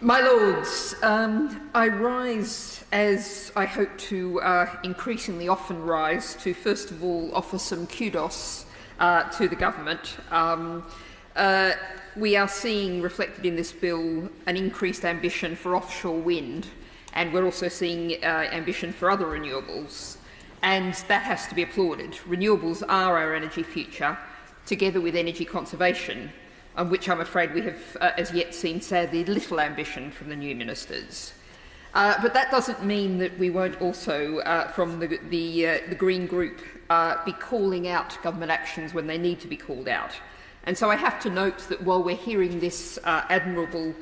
My Lords, I rise as I hope to increasingly often rise to first of all offer some kudos to the government. We are seeing reflected in this bill an increased ambition for offshore wind, and we're also seeing ambition for other renewables, and that has to be applauded. Renewables are our energy future, together with energy conservation, on which I'm afraid we have as yet seen sadly little ambition from the new ministers. But that doesn't mean that we won't also, from the Green Group, be calling out government actions when they need to be called out. And so I have to note that while we're hearing this admirable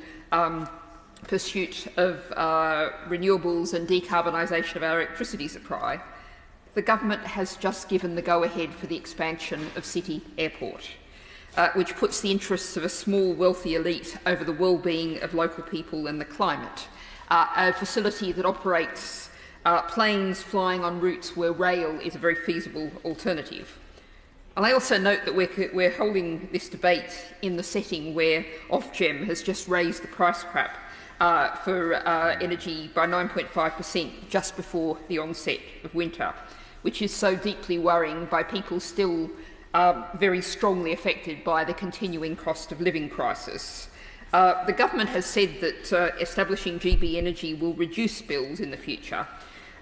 pursuit of renewables and decarbonisation of our electricity supply, the government has just given the go-ahead for the expansion of City Airport, which puts the interests of a small, wealthy elite over the well-being of local people and the climate. A facility that operates planes flying on routes where rail is a very feasible alternative. And I also note that we're holding this debate in the setting where Ofgem has just raised the price cap for energy by 9.5% just before the onset of winter, which is so deeply worrying by people still very strongly affected by the continuing cost of living crisis. The government has said that establishing GB Energy will reduce bills in the future,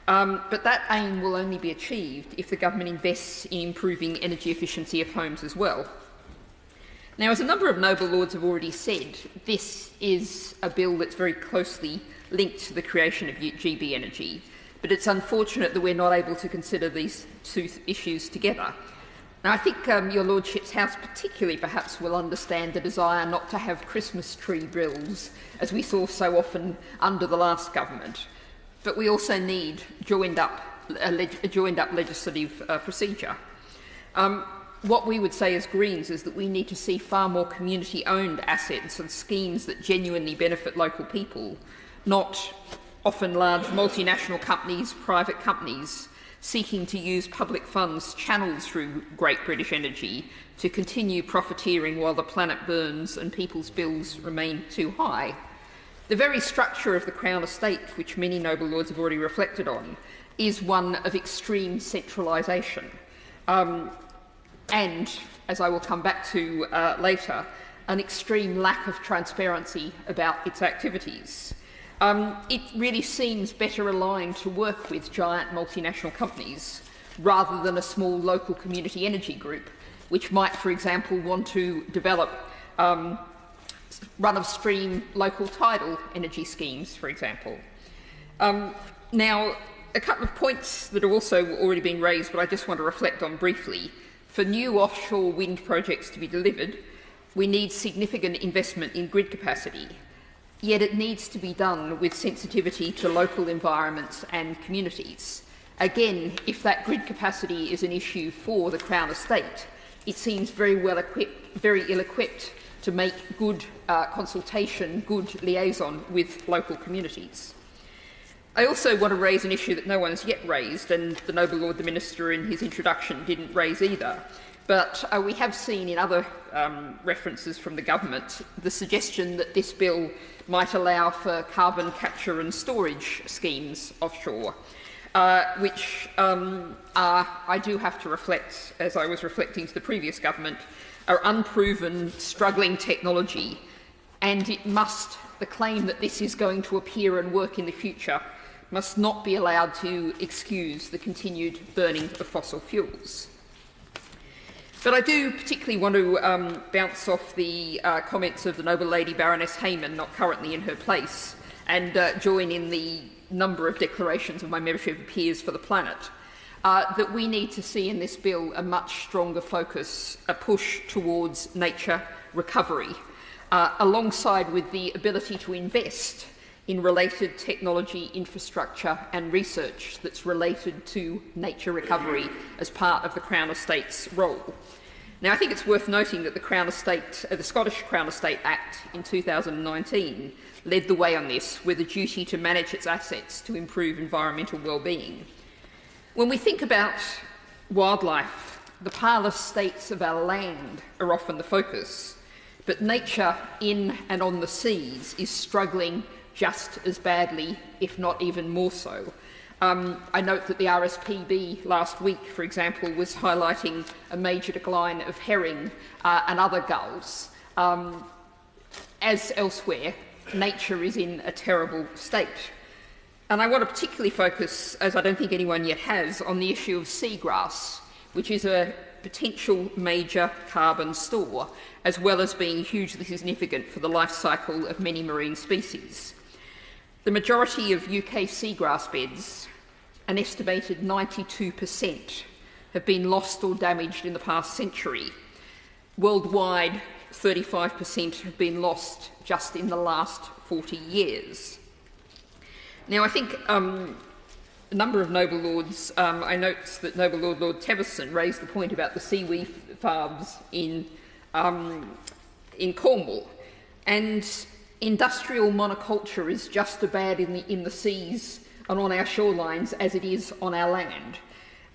but that aim will only be achieved if the government invests in improving energy efficiency of homes as well. Now, as a number of noble lords have already said, this is a bill that's very closely linked to the creation of GB Energy, but it's unfortunate that we're not able to consider these two issues together. Now, I think your Lordship's House particularly perhaps will understand the desire not to have Christmas tree drills, as we saw so often under the last government. But we also need a joined-up legislative procedure. What we would say as Greens is that we need to see far more community-owned assets and schemes that genuinely benefit local people, not often large multinational companies, private companies, seeking to use public funds channeled through Great British Energy to continue profiteering while the planet burns and people's bills remain too high. The very structure of the Crown Estate, which many noble lords have already reflected on, is one of extreme centralisation. And, as I will come back to later, an extreme lack of transparency about its activities. It really seems better aligned to work with giant multinational companies rather than a small local community energy group, which might, for example, want to develop run-of-stream local tidal energy schemes, for example. Now, a couple of points that are also already being raised, but I just want to reflect on briefly. For new offshore wind projects to be delivered, we need significant investment in grid capacity. Yet it needs to be done with sensitivity to local environments and communities. Again, if that grid capacity is an issue for the Crown Estate, it seems very ill-equipped to make good consultation, good liaison with local communities. I also want to raise an issue that no one has yet raised, and the noble Lord the Minister in his introduction didn't raise either. But we have seen in other references from the government the suggestion that this bill might allow for carbon capture and storage schemes offshore, which are, I do have to reflect, as I was reflecting to the previous government, are unproven, struggling technology, and the claim that this is going to appear and work in the future must not be allowed to excuse the continued burning of fossil fuels. But I do particularly want to bounce off the comments of the noble lady Baroness Hayman, not currently in her place, and join in the number of declarations of my membership of Peers for the Planet, that we need to see in this bill a much stronger focus, a push towards nature recovery, alongside with the ability to invest in related technology, infrastructure and research that's related to nature recovery as part of the Crown Estate's role. Now, I think it's worth noting that the Scottish Crown Estate Act in 2019 led the way on this, with a duty to manage its assets to improve environmental well-being. When we think about wildlife, the parlous states of our land are often the focus, but nature in and on the seas is struggling just as badly, if not even more so. I note that the RSPB last week, for example, was highlighting a major decline of herring and other gulls. As elsewhere, nature is in a terrible state. And I want to particularly focus, as I don't think anyone yet has, on the issue of seagrass, which is a potential major carbon store, as well as being hugely significant for the life cycle of many marine species. The majority of UK seagrass beds, an estimated 92%, have been lost or damaged in the past century. Worldwide, 35% have been lost just in the last 40 years. Now, I think a number of noble lords, I note that noble Lord Teverson raised the point about the seaweed farms in Cornwall, and industrial monoculture is just as bad in the seas and on our shorelines as it is on our land.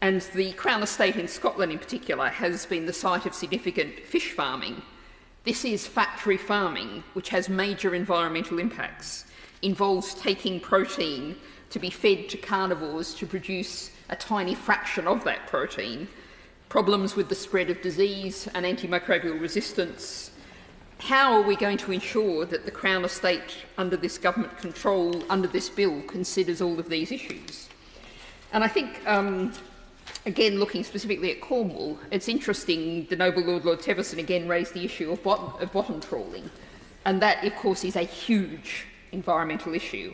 And the Crown Estate in Scotland in particular has been the site of significant fish farming. This is factory farming, which has major environmental impacts, involves taking protein to be fed to carnivores to produce a tiny fraction of that protein, problems with the spread of disease and antimicrobial resistance. How are we going to ensure that the Crown Estate, under this government control, under this bill, considers all of these issues? And I think, again, looking specifically at Cornwall, it's interesting the noble Lord Teverson again raised the issue of bottom trawling, and that, of course, is a huge environmental issue.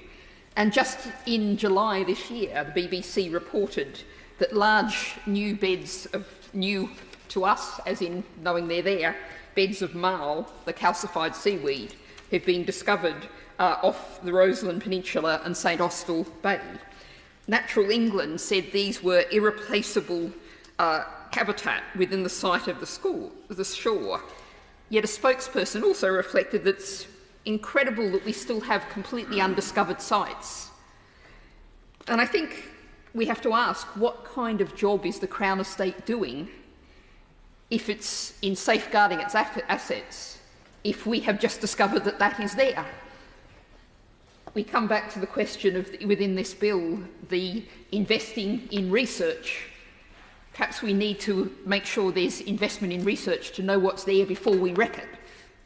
And just in July this year, the BBC reported that large new beds of new to us, as in knowing they're there, beds of marl, the calcified seaweed, have been discovered off the Roseland Peninsula and St Austell Bay. Natural England said these were irreplaceable habitat within the site of the shore. Yet a spokesperson also reflected that it's incredible that we still have completely undiscovered sites. And I think we have to ask, what kind of job is the Crown Estate doing if it's in safeguarding its assets, if we have just discovered that that is there? We come back to the question of, within this bill, the investing in research. Perhaps we need to make sure there's investment in research to know what's there before we wreck it,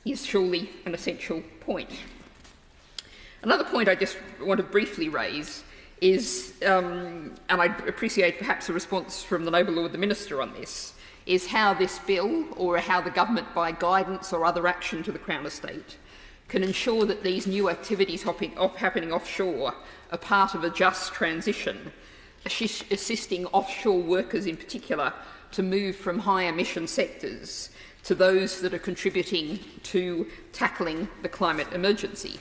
is surely an essential point. Another point I just want to briefly raise is, and I appreciate perhaps a response from the noble Lord the Minister on this, is how this bill, or how the government by guidance or other action to the Crown Estate, can ensure that these new activities happening offshore are part of a just transition, assisting offshore workers in particular to move from high emission sectors to those that are contributing to tackling the climate emergency.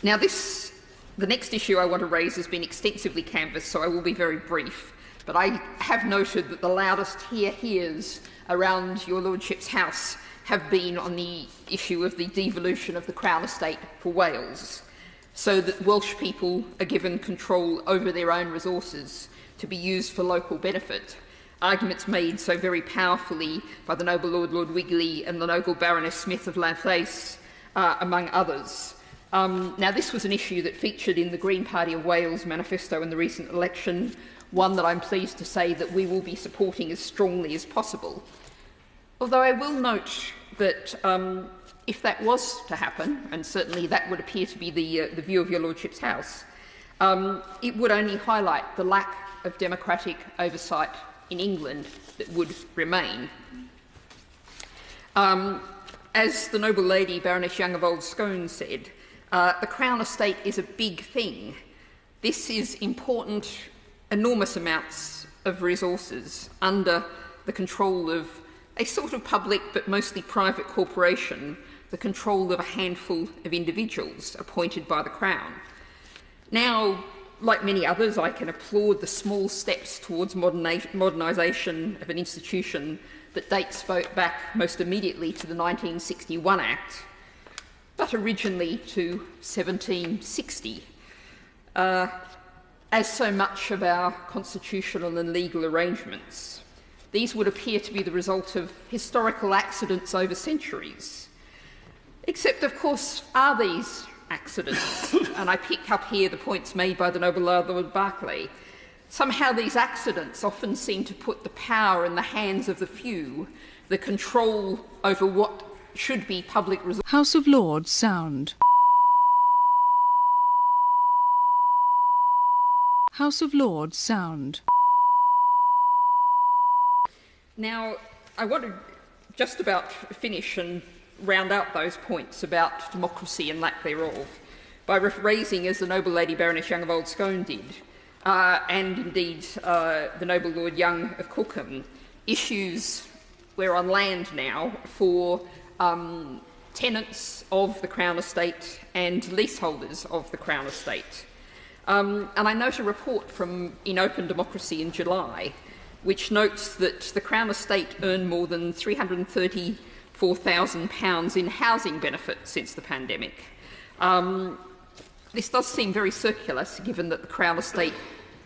Now the next issue I want to raise has been extensively canvassed, so I will be very brief. But I have noted that the loudest hears around your Lordship's house have been on the issue of the devolution of the Crown Estate for Wales, so that Welsh people are given control over their own resources to be used for local benefit. Arguments made so very powerfully by the noble Lord Wigley and the noble Baroness Smith of Llathais, among others. Now, this was an issue that featured in the Green Party of Wales manifesto in the recent election, one that I'm pleased to say that we will be supporting as strongly as possible. Although I will note that if that was to happen, and certainly that would appear to be the view of your Lordship's house, it would only highlight the lack of democratic oversight in England that would remain. As the noble lady Baroness Young of Old Scone said, the Crown Estate is a big thing. This is important, enormous amounts of resources under the control of a sort of public but mostly private corporation, the control of a handful of individuals appointed by the Crown. Now, like many others, I can applaud the small steps towards modernisation of an institution that dates back most immediately to the 1961 Act, but originally to 1760. As so much of our constitutional and legal arrangements, these would appear to be the result of historical accidents over centuries. Except, of course, are these accidents? And I pick up here the points made by the Nobel laureate Lord Berkeley. Somehow these accidents often seem to put the power in the hands of the few, the control over what should be public resources. House of Lords sound. House of Lords sound. Now, I want to just about finish and round out those points about democracy and lack thereof by raising, as the Noble Lady Baroness Young of Old Scone did, and indeed the Noble Lord Young of Cookham, issues we're on land now for tenants of the Crown Estate and leaseholders of the Crown Estate. And I note a report from In Open Democracy in July, which notes that the Crown Estate earned more than £334,000 in housing benefits since the pandemic. This does seem very circular, given that the Crown Estate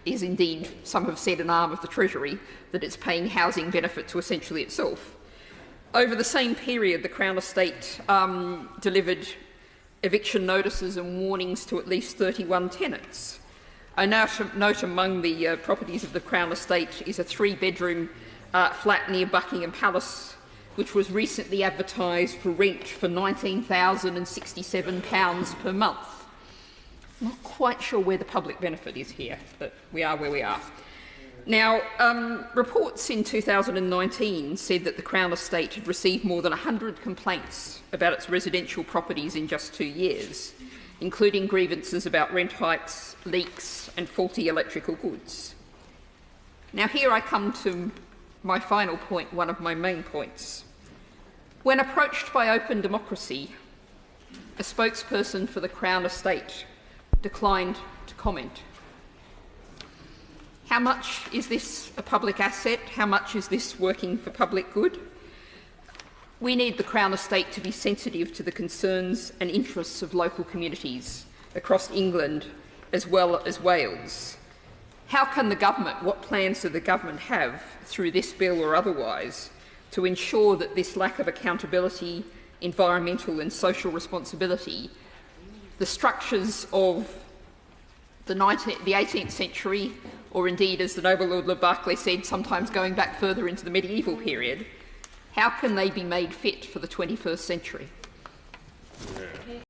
is indeed, some have said, an arm of the Treasury, that it's paying housing benefit to essentially itself. Over the same period, the Crown Estate delivered eviction notices and warnings to at least 31 tenants. I note among the properties of the Crown Estate is a 3-bedroom flat near Buckingham Palace, which was recently advertised for rent for £19,067 per month. I'm not quite sure where the public benefit is here, but we are where we are. Now, reports in 2019 said that the Crown Estate had received more than 100 complaints about its residential properties in just 2 years, including grievances about rent hikes, leaks and faulty electrical goods. Now here I come to my final point, one of my main points. When approached by Open Democracy, a spokesperson for the Crown Estate declined to comment. How much is this a public asset? How much is this working for public good? We need the Crown Estate to be sensitive to the concerns and interests of local communities across England as well as Wales. How can the government, what plans do the government have, through this bill or otherwise, to ensure that this lack of accountability, environmental and social responsibility, the structures of the 18th century, or indeed, as the Noble Lord Berkeley said, sometimes going back further into the medieval period, how can they be made fit for the 21st century?